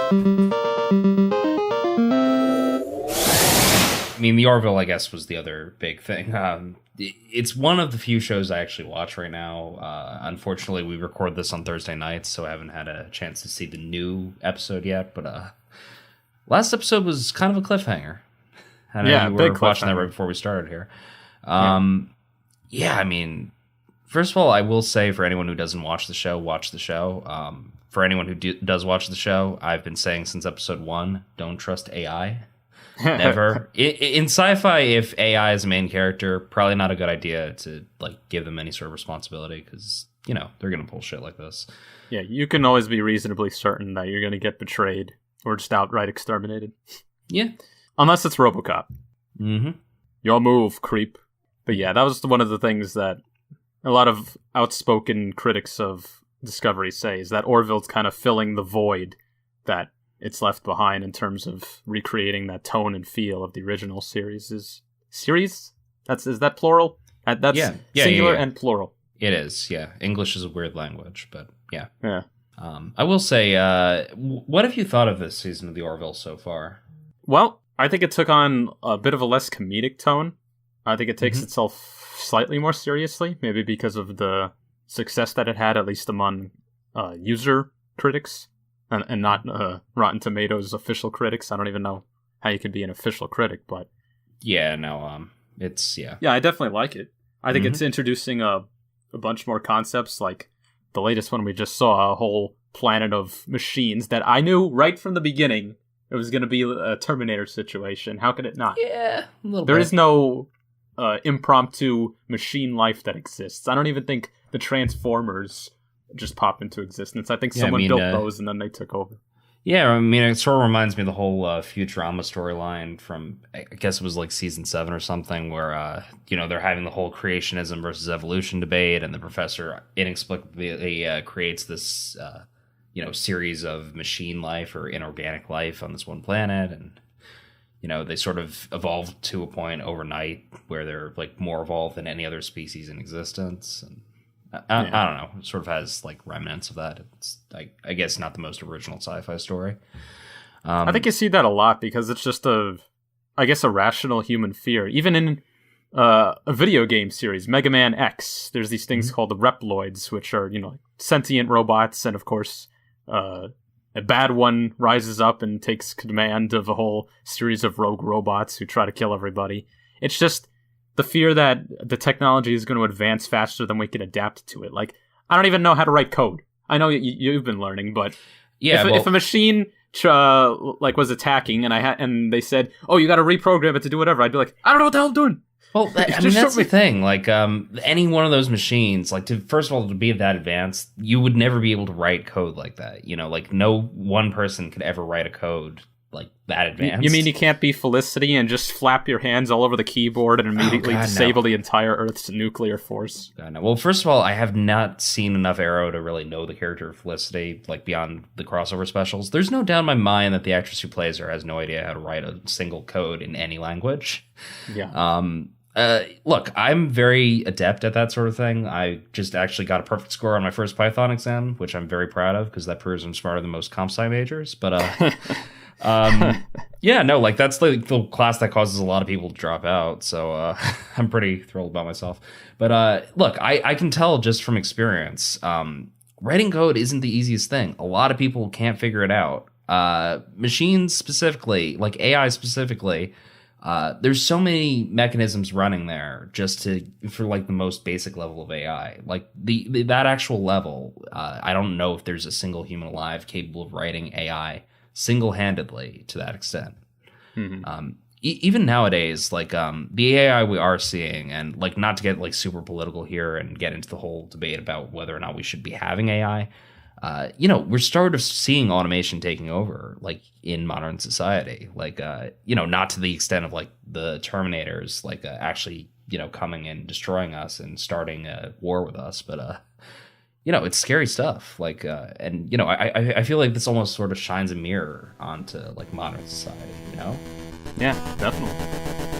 I mean, the Orville, I guess, was the other big thing. It's one of the few shows I actually watch right now. Unfortunately, we record this on Thursday nights, so I haven't had a chance to see the new episode yet. But last episode was kind of a cliffhanger. I know you were watching that right before we started here. Yeah, I mean, first of all, I will say for anyone who doesn't watch the show, watch the show. For anyone who does watch the show, I've been saying since episode 1, don't trust AI. Never. In sci-fi, if AI is a main character, probably not a good idea to like give them any sort of responsibility because, you know, they're going to pull shit like this. Yeah, you can always be reasonably certain that you're going to get betrayed or just outright exterminated. Yeah. Unless it's RoboCop. Mm-hmm. Your move, creep. But yeah, that was one of the things that a lot of outspoken critics of Discovery say, is that Orville's kind of filling the void that it's left behind in terms of recreating that tone and feel of the original series. Is that plural? That's singular and plural. It is, yeah. English is a weird language, but yeah. Yeah. I will say, what have you thought of this season of the Orville so far? Well, I think it took on a bit of a less comedic tone. I think it takes itself slightly more seriously, maybe because of the success that it had, at least among user critics. And not Rotten Tomatoes official critics. I don't even know how you could be an official critic, but... Yeah, no, it's, yeah. Yeah, I definitely like it. I think it's introducing a bunch more concepts, like the latest one we just saw, a whole planet of machines that I knew right from the beginning it was going to be a Terminator situation. How could it not? Yeah, a little bit. There is no impromptu machine life that exists. I don't even think the Transformers just pop into existence. I think someone built those and then they took over. Yeah, I mean, it sort of reminds me of the whole Futurama storyline from, I guess it was like season 7 or something, where, they're having the whole creationism versus evolution debate, and the professor inexplicably creates this, series of machine life or inorganic life on this one planet, and, they sort of evolved to a point overnight where they're, like, more evolved than any other species in existence, and I don't know. It sort of has like remnants of that. It's I guess not the most original sci-fi story. I think you see that a lot because it's just a rational human fear. Even in a video game series, Mega Man X, there's these things called the Reploids, which are sentient robots, and of course, a bad one rises up and takes command of a whole series of rogue robots who try to kill everybody. It's just the fear that the technology is going to advance faster than we can adapt to it. Like, I don't even know how to write code. I know you've been learning, but if a machine was attacking and they said, "Oh, you got to reprogram it to do whatever," I'd be like, "I don't know what the hell I'm doing." Well, that's the thing. Like, any one of those machines, like, first of all, to be that advanced, you would never be able to write code like that. Like, no one person could ever write a code like that advanced. You mean you can't be Felicity and just flap your hands all over the keyboard and immediately disable the entire Earth's nuclear force? God, no. Well, first of all, I have not seen enough Arrow to really know the character of Felicity, like beyond the crossover specials. There's no doubt in my mind that the actress who plays her has no idea how to write a single code in any language. Yeah. Look, I'm very adept at that sort of thing. I just actually got a perfect score on my first Python exam, which I'm very proud of because that proves I'm smarter than most comp sci majors. But that's the class that causes a lot of people to drop out, so I'm pretty thrilled about myself. But look, I can tell just from experience, writing code isn't the easiest thing. A lot of people can't figure it out. Machines specifically, like AI specifically, there's so many mechanisms running there just for like the most basic level of AI. Like that actual level, I don't know if there's a single human alive capable of writing AI single-handedly to that extent. Even nowadays, like the AI we are seeing, and like not to get like super political here and get into the whole debate about whether or not we should be having AI, we're sort of seeing automation taking over like in modern society, like not to the extent of like the Terminators like actually coming and destroying us and starting a war with us, but it's scary stuff. Like, I feel like this almost sort of shines a mirror onto like modern society. Yeah, definitely.